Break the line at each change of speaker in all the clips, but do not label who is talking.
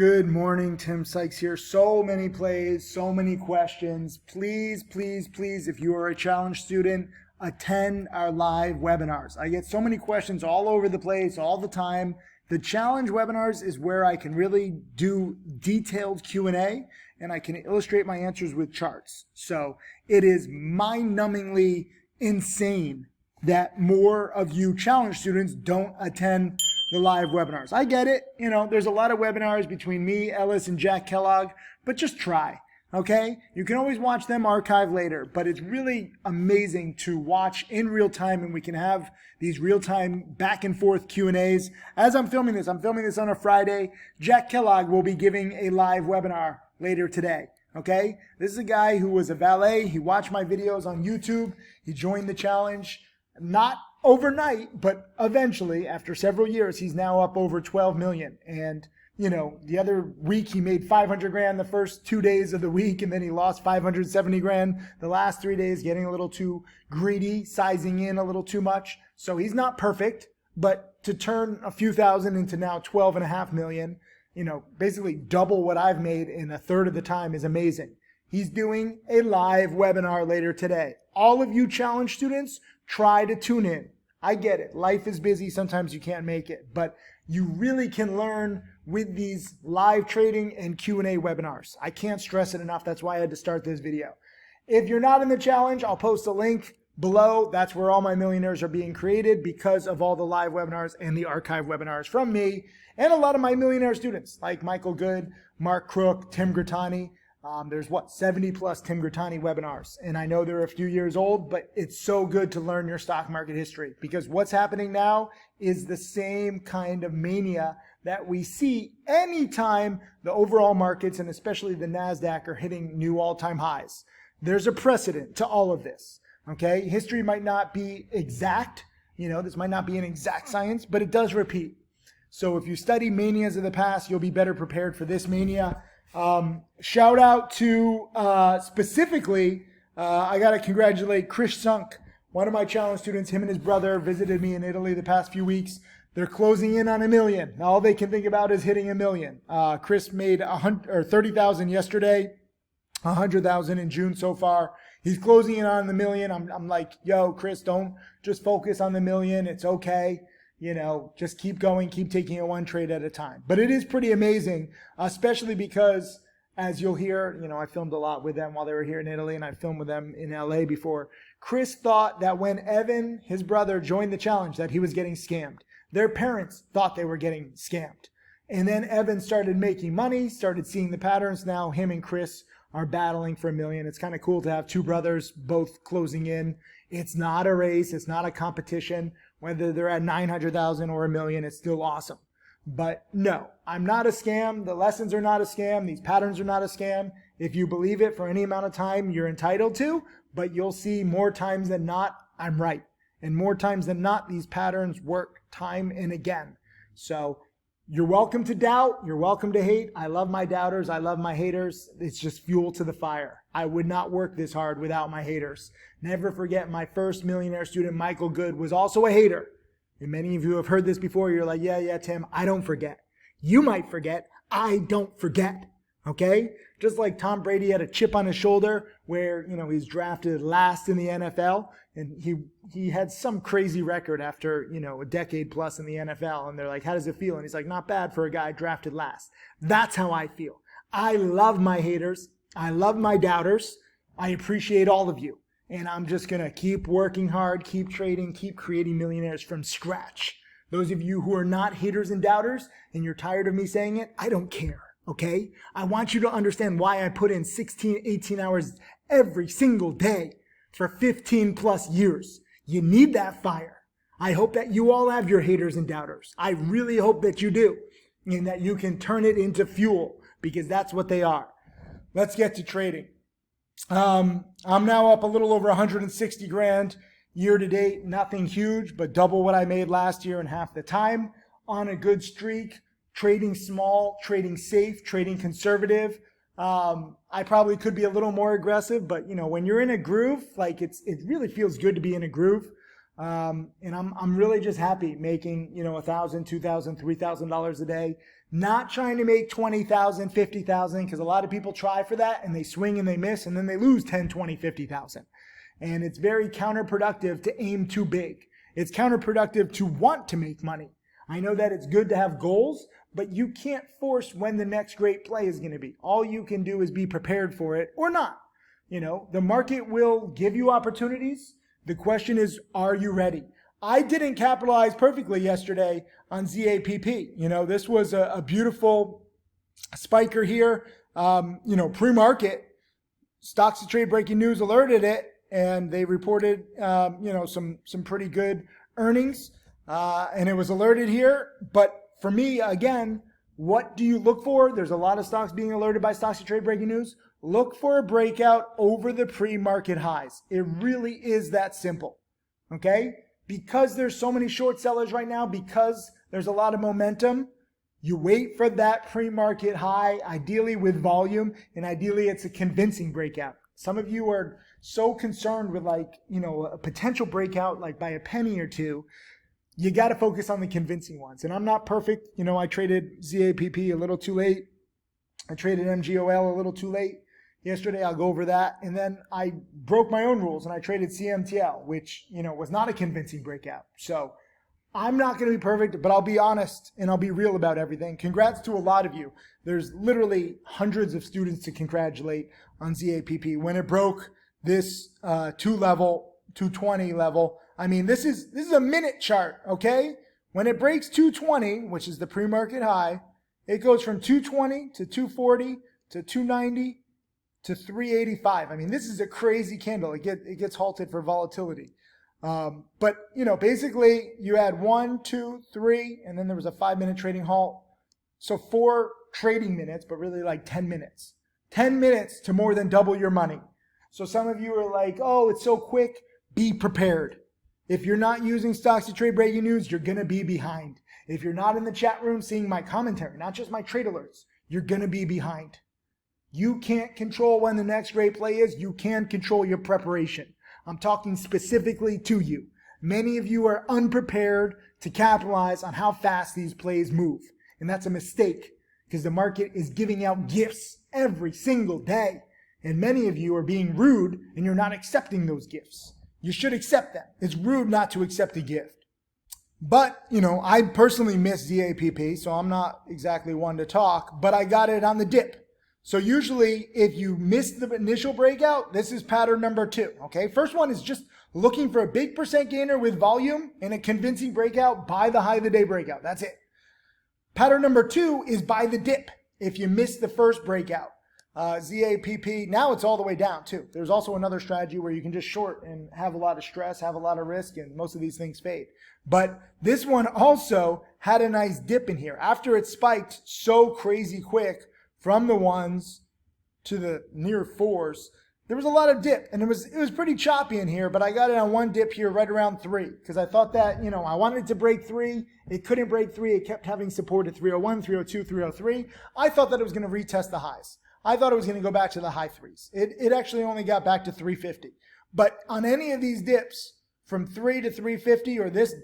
Good morning, Tim Sykes here. So many plays, so many questions. Please, please, please, if you are a challenge student, attend our live webinars. I get so many questions all over the place, all the time. The challenge webinars is where I can really do detailed Q&A and I can illustrate my answers with charts. So it is mind-numbingly insane that more of you challenge students don't attend the live webinars. I get it. There's a lot of webinars between me, Ellis, and Jack Kellogg, but just try, okay? You can always watch them archived later, but it's really amazing to watch in real time, and we can have these real-time back and forth Q&As. As I'm filming this on a Friday. Jack Kellogg will be giving a live webinar later today, okay? This is a guy who was a valet. He watched my videos on YouTube. He joined the challenge, not overnight, but eventually, after several years, he's now up over 12 million. And, the other week he made 500 grand the first 2 days of the week, and then he lost 570 grand the last 3 days, getting a little too greedy, sizing in a little too much. So he's not perfect, but to turn a few thousand into now 12.5 million, basically double what I've made in a third of the time is amazing. He's doing a live webinar later today. All of you challenge students, try to tune in. I get it. Life is busy. Sometimes you can't make it, but you really can learn with these live trading and Q&A webinars. I can't stress it enough. That's why I had to start this video. If you're not in the challenge, I'll post a link below. That's where all my millionaires are being created because of all the live webinars and the archive webinars from me and a lot of my millionaire students like Michael Good, Mark Crook, Tim Grattani. There's 70 plus Tim Grattani webinars, and I know they're a few years old, but it's so good to learn your stock market history because what's happening now is the same kind of mania that we see anytime the overall markets and especially the NASDAQ are hitting new all-time highs. There's a precedent to all of this, okay? History might not be exact, this might not be an exact science, but it does repeat. So if you study manias of the past, you'll be better prepared for this mania. Shout out to specifically, I got to congratulate Chris Sunk, one of my challenge students. Him and his brother visited me in Italy the past few weeks. They're closing in on 1 million. All they can think about is hitting 1 million. Chris made 30,000 yesterday, 100,000 in June so far. He's closing in on the 1 million. I'm like, yo, Chris, don't just focus on the 1 million. It's okay. Just keep going, keep taking it one trade at a time. But it is pretty amazing, especially because, as you'll hear, I filmed a lot with them while they were here in Italy, and I filmed with them in LA before. Chris thought that when Evan, his brother, joined the challenge, that he was getting scammed. Their parents thought they were getting scammed. And then Evan started making money, started seeing the patterns. Now him and Chris are battling for 1 million. It's kind of cool to have two brothers both closing in. It's not a race. It's not a competition. Whether they're at 900,000 or 1 million, it's still awesome. But no, I'm not a scam. The lessons are not a scam. These patterns are not a scam. If you believe it for any amount of time, you're entitled to, but you'll see more times than not, I'm right. And more times than not, these patterns work time and again. So you're welcome to doubt. You're welcome to hate. I love my doubters. I love my haters. It's just fuel to the fire. I would not work this hard without my haters. Never forget my first millionaire student, Michael Good, was also a hater. And many of you have heard this before. You're like, yeah, Tim, I don't forget. You might forget. I don't forget. Okay? Just like Tom Brady had a chip on his shoulder where, he's drafted last in the NFL. And he had some crazy record after, a decade plus in the NFL. And they're like, how does it feel? And he's like, not bad for a guy drafted last. That's how I feel. I love my haters. I love my doubters. I appreciate all of you. And I'm just going to keep working hard, keep trading, keep creating millionaires from scratch. Those of you who are not haters and doubters and you're tired of me saying it, I don't care, okay? I want you to understand why I put in 16, 18 hours every single day for 15 plus years. You need that fire. I hope that you all have your haters and doubters. I really hope that you do and that you can turn it into fuel because that's what they are. Let's get to trading. I'm now up a little over 160 grand year to date. Nothing huge, but double what I made last year in half the time. On a good streak, trading small, trading safe, trading conservative. I probably could be a little more aggressive, but when you're in a groove, like it really feels good to be in a groove. And I'm really just happy making, $1,000, $2,000, $3,000 a day. Not trying to make 20,000, 50,000, because a lot of people try for that and they swing and they miss and then they lose 10, 20, 50,000. And it's very counterproductive to aim too big. It's counterproductive to want to make money. I know that it's good to have goals, but you can't force when the next great play is going to be. All you can do is be prepared for it or not. The market will give you opportunities. The question is, are you ready? I didn't capitalize perfectly yesterday on ZAPP. This was a beautiful spiker here. Pre-market, stocks to trade breaking news alerted it, and they reported, some pretty good earnings, and it was alerted here. But for me, again, what do you look for? There's a lot of stocks being alerted by stocks to trade breaking news. Look for a breakout over the pre-market highs. It really is that simple, okay? Because there's so many short sellers right now, because there's a lot of momentum, you wait for that pre-market high, ideally with volume, and ideally it's a convincing breakout. Some of you are so concerned with a potential breakout like by a penny or two. You got to focus on the convincing ones. And I'm not perfect. I traded ZAPP a little too late. I traded MGOL a little too late yesterday. I'll go over that. And then I broke my own rules and I traded CMTL, which, was not a convincing breakout. So I'm not going to be perfect, but I'll be honest and I'll be real about everything. Congrats to a lot of you. There's literally hundreds of students to congratulate on ZAPP. When it broke this 220 level, I mean, this is a minute chart, okay? When it breaks 220, which is the pre-market high, it goes from 220 to 240 to 290 to 385. I mean, this is a crazy candle. It gets halted for volatility. But basically you had 1, 2, 3, and then there was a 5-minute trading halt. So 4 trading minutes, but really like 10 minutes. 10 minutes to more than double your money. So some of you are like, oh, it's so quick. Be prepared. If you're not using stocks to trade breaking news, you're going to be behind. If you're not in the chat room seeing my commentary, not just my trade alerts, you're going to be behind. You can't control when the next great play is. You can control your preparation. I'm talking specifically to you. Many of you are unprepared to capitalize on how fast these plays move. And that's a mistake because the market is giving out gifts every single day. And many of you are being rude and you're not accepting those gifts. You should accept them. It's rude not to accept a gift. But, I personally miss ZAPP, so I'm not exactly one to talk, but I got it on the dip. So usually if you miss the initial breakout, this is pattern number 2, okay? First one is just looking for a big percent gainer with volume and a convincing breakout, buy the high of the day breakout. That's it. Pattern number 2 is buy the dip if you miss the first breakout. ZAPP, now it's all the way down too. There's also another strategy where you can just short and have a lot of stress, have a lot of risk, and most of these things fade. But this one also had a nice dip in here. After it spiked so crazy quick from the 1s to the near 4s, there was a lot of dip, and it was pretty choppy in here, but I got it on one dip here right around 3 because I thought that, I wanted it to break 3. It couldn't break 3. It kept having support at 301, 302, 303. I thought that it was going to retest the highs. I thought it was going to go back to the high 3s. It actually only got back to 350. But on any of these dips, from 3 to 350, or this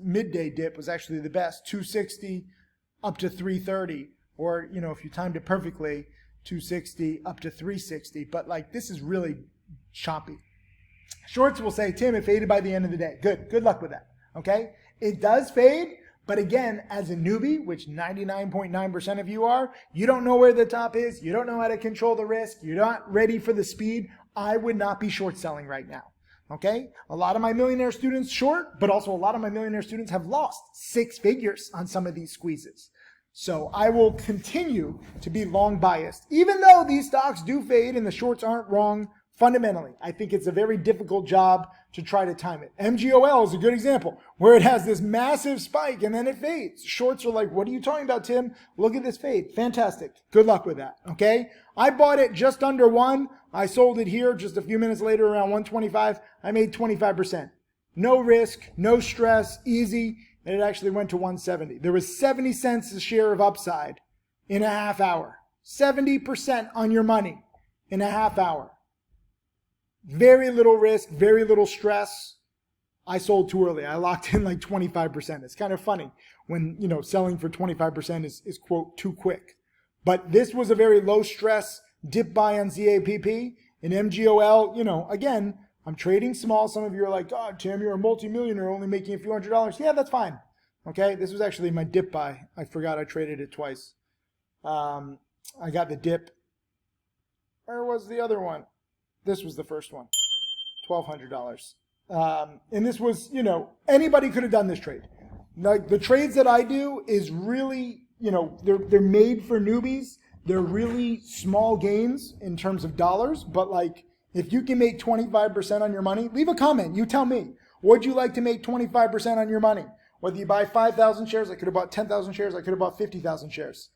midday dip was actually the best, 260 up to 330, or, if you timed it perfectly, 260 up to 360. But this is really choppy. Shorts will say, Tim, it faded by the end of the day. Good luck with that, okay? It does fade. But again, as a newbie, which 99.9% of you are, you don't know where the top is. You don't know how to control the risk. You're not ready for the speed. I would not be short selling right now. Okay? A lot of my millionaire students short, but also a lot of my millionaire students have lost 6 figures on some of these squeezes. So I will continue to be long biased. Even though these stocks do fade and the shorts aren't wrong fundamentally, I think it's a very difficult job to try to time it. MGOL is a good example where it has this massive spike and then it fades. Shorts are like, what are you talking about, Tim? Look at this fade. Fantastic. Good luck with that. Okay. I bought it just under 1. I sold it here just a few minutes later around 125. I made 25%. No risk, no stress, easy. And it actually went to 170. There was 70 cents a share of upside in a half hour. 70% on your money in a half hour. Very little risk, very little stress. I sold too early. I locked in like 25%. It's kind of funny when, selling for 25% is quote, too quick. But this was a very low stress dip buy on ZAPP. In MGOL, again, I'm trading small. Some of you are like, God, Tim, you're a multimillionaire only making a few $100s. Yeah, that's fine. Okay, this was actually my dip buy. I forgot I traded it twice. I got the dip. Where was the other one? This was the first one, $1,200. And this was, anybody could have done this trade. Like the trades that I do is really, they're made for newbies. They're really small gains in terms of dollars, but like if you can make 25% on your money, leave a comment. You tell me, would you like to make 25% on your money? Whether you buy 5,000 shares, I could have bought 10,000 shares, I could have bought 50,000 shares.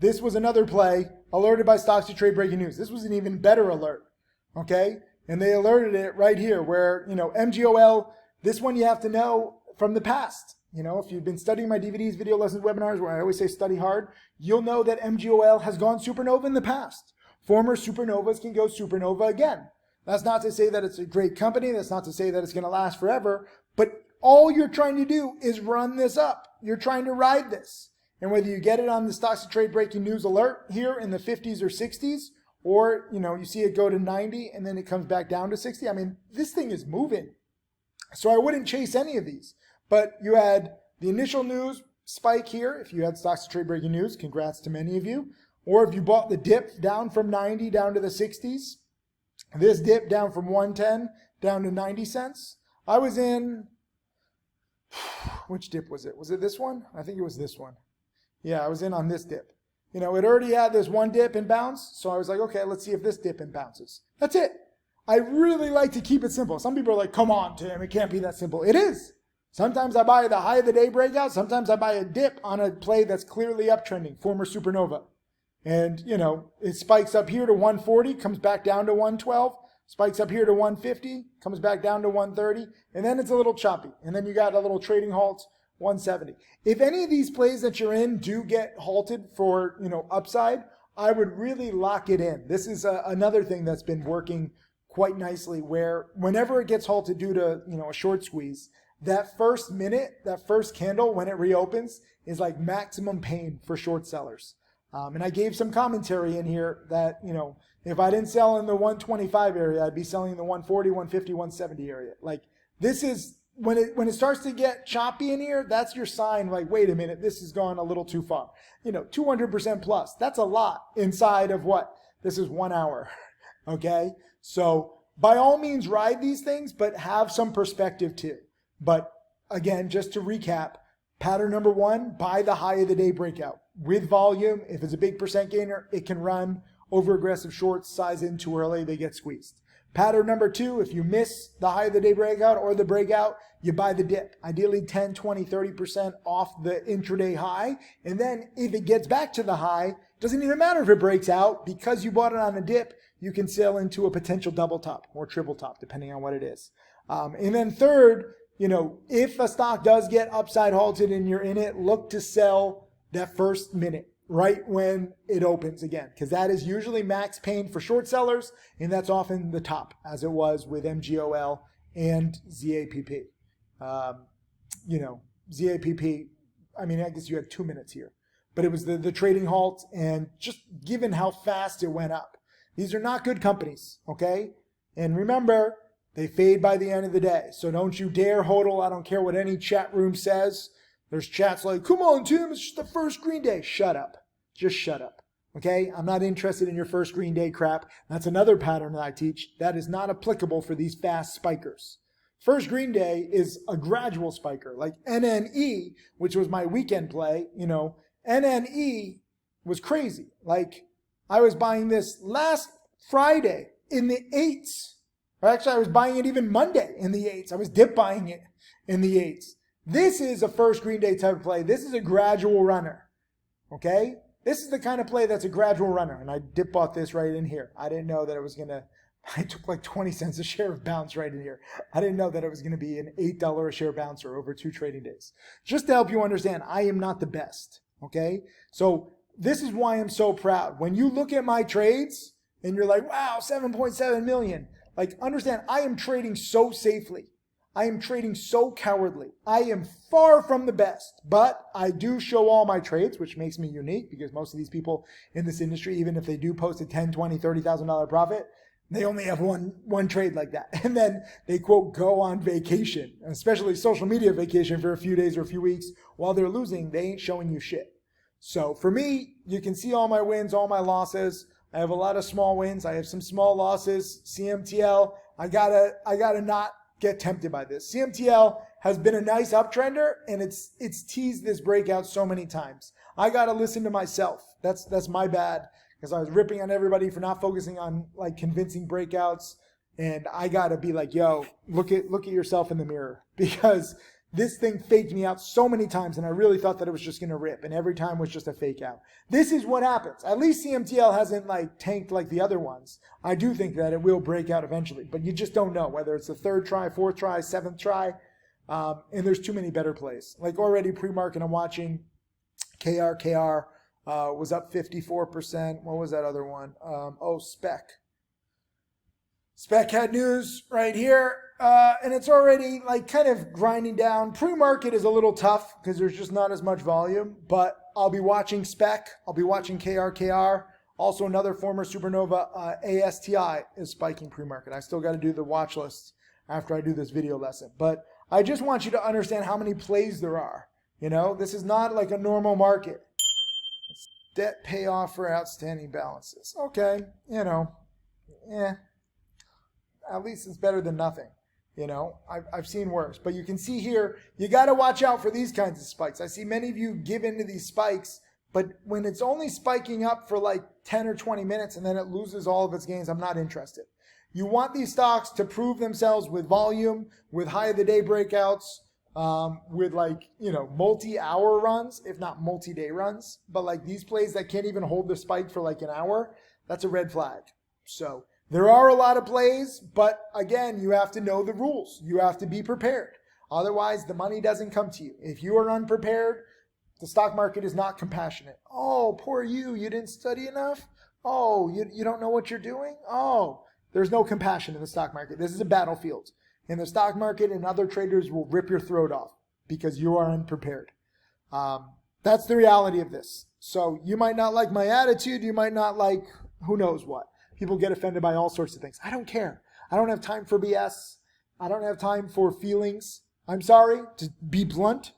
This was another play, alerted by Stocks to Trade breaking news. This was an even better alert, okay? And they alerted it right here where, MGOL, this one you have to know from the past. If you've been studying my DVDs, video lessons, webinars, where I always say study hard, you'll know that MGOL has gone supernova in the past. Former supernovas can go supernova again. That's not to say that it's a great company. That's not to say that it's going to last forever. But all you're trying to do is run this up. You're trying to ride this. And whether you get it on the Stocks to Trade breaking news alert here in the 50s or 60s, or, you see it go to 90 and then it comes back down to 60. I mean, this thing is moving. So I wouldn't chase any of these. But you had the initial news spike here. If you had Stocks to Trade breaking news, congrats to many of you. Or if you bought the dip down from 90 down to the 60s, this dip down from 110 down to 90 cents. I was in, which dip was it? Was it this one? I think it was this one. Yeah, I was in on this dip. It already had this one dip and bounce. So I was like, okay, let's see if this dip and bounces. That's it. I really like to keep it simple. Some people are like, come on, Tim, it can't be that simple. It is. Sometimes I buy the high of the day breakout. Sometimes I buy a dip on a play that's clearly uptrending, former supernova. And, it spikes up here to 140, comes back down to 112, spikes up here to 150, comes back down to 130, and then it's a little choppy. And then you got a little trading halt, 170. If any of these plays that you're in do get halted for, upside, I would really lock it in. This is another thing that's been working quite nicely where whenever it gets halted due to, a short squeeze, that first minute, that first candle when it reopens is like maximum pain for short sellers. And I gave some commentary in here that, if I didn't sell in the 125 area, I'd be selling in the 140, 150, 170 area. Like this is when it starts to get choppy in here, that's your sign like, wait a minute, this has gone a little too far. 200% plus. That's a lot inside of what? This is 1 hour. Okay. So by all means, ride these things, but have some perspective too. But again, just to recap, pattern number one, buy the high of the day breakout with volume. If it's a big percent gainer, it can run over aggressive shorts, size in too early, they get squeezed. Pattern number two, if you miss the high of the day breakout or the breakout, you buy the dip. Ideally 10, 20, 30% off the intraday high. And then if it gets back to the high, doesn't even matter if it breaks out, because you bought it on a dip, you can sail into a potential double top or triple top, depending on what it is. And then third, if a stock does get upside halted and you're in it, look to sell that first minute right when it opens again, because that is usually max pain for short sellers, and that's often the top, as it was with MGOL and ZAPP. ZAPP, I guess you had 2 minutes here, but it was the trading halt, and just given how fast it went up. These are not good companies, okay? And remember, they fade by the end of the day. So don't you dare hodl. I don't care what any chat room says. There's chats like, come on, Tim, it's just the first green day. Shut up. Just shut up. Okay? I'm not interested in your first green day crap. That's another pattern that I teach that is not applicable for these fast spikers. First green day is a gradual spiker. Like NNE, which was my weekend play, NNE was crazy. Like I was buying this last Friday in the 8s. Or actually, I was buying it even Monday in the 8s. I was dip buying it in the 8s. This is a first green day type of play. This is a gradual runner. Okay? This is the kind of play that's a gradual runner. And I dip bought this right in here. I didn't know that it was going to, I took like 20 cents a share of bounce right in here. I didn't know that it was going to be an $8 a share bouncer over 2 trading days. Just to help you understand, I am not the best. Okay? So this is why I'm so proud. When you look at my trades and you're like, wow, 7.7 million. Like, understand, I am trading so safely. I am trading so cowardly. I am far from the best, but I do show all my trades, which makes me unique because most of these people in this industry, even if they do post a $10, $20, $30,000 profit, they only have one trade like that. And then they, quote, go on vacation, especially social media vacation for a few days or a few weeks. While they're losing, they ain't showing you shit. So for me, you can see all my wins, all my losses. I have a lot of small wins. I have some small losses. CMTL, I gotta not get tempted by this. CMTL has been a nice uptrender, and it's teased this breakout so many times. I gotta listen to myself. That's my bad, because I was ripping on everybody for not focusing on like convincing breakouts, and I gotta be like, yo, look at yourself in the mirror, because this thing faked me out so many times, and I really thought that it was just going to rip, and every time was just a fake out. This is what happens. At least CMTL hasn't like tanked like the other ones. I do think that it will break out eventually, but you just don't know whether it's the third try, fourth try, seventh try, and there's too many better plays. Like already pre-market, I'm watching KR was up 54%. What was that other one? Spec. Spec had news right here, and it's already like kind of grinding down. Pre-market is a little tough because there's just not as much volume, but I'll be watching Spec. I'll be watching KR. Also, another former supernova, ASTI, is spiking pre-market. I still got to do the watch list after I do this video lesson, but I just want you to understand how many plays there are. You know, this is not like a normal market. It's debt payoff for outstanding balances. Okay, you know, at least it's better than nothing. You know, I've seen worse. But you can see here, you got to watch out for these kinds of spikes. I see many of you give into these spikes, but when it's only spiking up for like 10 or 20 minutes and then it loses all of its gains, I'm not interested. You want these stocks to prove themselves with volume, with high of the day breakouts, with like, you know, multi-hour runs, if not multi-day runs. But like these plays that can't even hold the spike for like an hour, that's a red flag. So there are a lot of plays, but again, you have to know the rules. You have to be prepared. Otherwise, the money doesn't come to you. If you are unprepared, the stock market is not compassionate. Oh, poor you. You didn't study enough? Oh, you don't know what you're doing? Oh, there's no compassion in the stock market. This is a battlefield. In the stock market, and other traders will rip your throat off because you are unprepared. That's the reality of this. So you might not like my attitude. You might not like who knows what. People get offended by all sorts of things. I don't care. I don't have time for BS. I don't have time for feelings. I'm sorry to be blunt.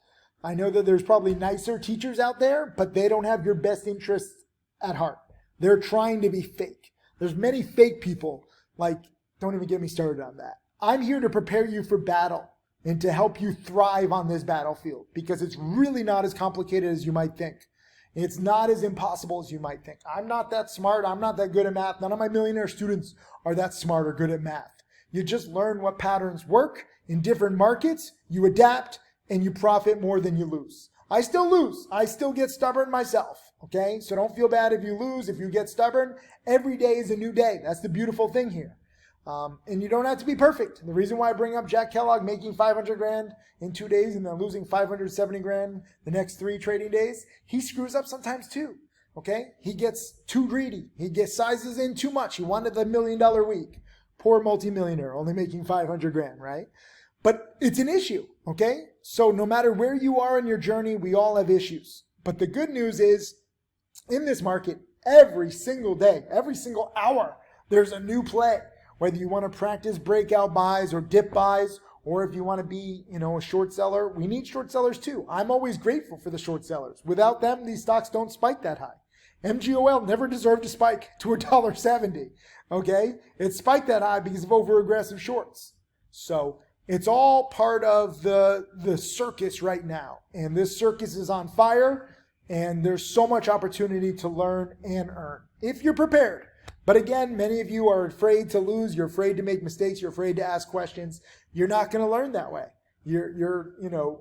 I know that there's probably nicer teachers out there, but they don't have your best interests at heart. They're trying to be fake. There's many fake people. Like, don't even get me started on that. I'm here to prepare you for battle and to help you thrive on this battlefield, because it's really not as complicated as you might think. It's not as impossible as you might think. I'm not that smart. I'm not that good at math. None of my millionaire students are that smart or good at math. You just learn what patterns work in different markets. You adapt and you profit more than you lose. I still lose. I still get stubborn myself. Okay? So don't feel bad if you lose, if you get stubborn. Every day is a new day. That's the beautiful thing here. And you don't have to be perfect. The reason why I bring up Jack Kellogg making 500 grand in 2 days and then losing 570 grand the next 3 trading days, he screws up sometimes too. Okay? He gets too greedy. He gets sizes in too much. He wanted the $1 million week. Poor multimillionaire, only making 500 grand, right? But it's an issue. Okay? So no matter where you are in your journey, we all have issues. But the good news is, in this market, every single day, every single hour, there's a new play. Whether you want to practice breakout buys or dip buys, or if you want to be, you know, a short seller, we need short sellers too. I'm always grateful for the short sellers. Without them, these stocks don't spike that high. MGOL never deserved to spike to $1.70. Okay? It spiked that high because of over-aggressive shorts. So it's all part of the circus right now. And this circus is on fire, and there's so much opportunity to learn and earn if you're prepared. But again, many of you are afraid to lose. You're afraid to make mistakes. You're afraid to ask questions. You're not going to learn that way. You're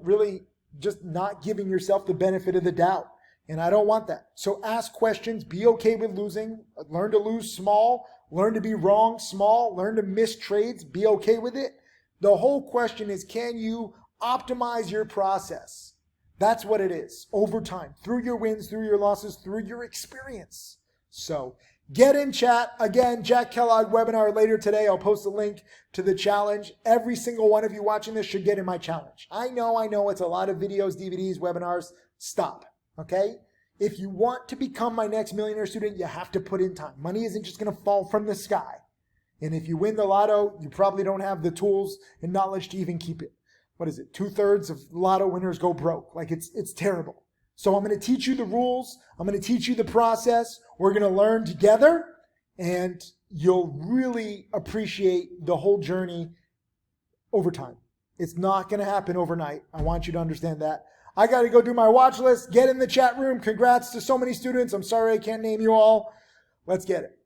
really just not giving yourself the benefit of the doubt. And I don't want that. So ask questions. Be okay with losing. Learn to lose small. Learn to be wrong small. Learn to miss trades. Be okay with it. The whole question is, can you optimize your process? That's what it is over time, through your wins, through your losses, through your experience. So get in chat. Again, Jack Kellogg webinar later today. I'll post a link to the challenge. Every single one of you watching this should get in my challenge. I know it's a lot of videos, DVDs, webinars. Stop, okay? If you want to become my next millionaire student, you have to put in time. Money isn't just going to fall from the sky. And if you win the lotto, you probably don't have the tools and knowledge to even keep it. What is it? 2/3 of lotto winners go broke. Like it's terrible. So I'm going to teach you the rules. I'm going to teach you the process. We're going to learn together, and you'll really appreciate the whole journey over time. It's not going to happen overnight. I want you to understand that. I got to go do my watch list. Get in the chat room. Congrats to so many students. I'm sorry I can't name you all. Let's get it.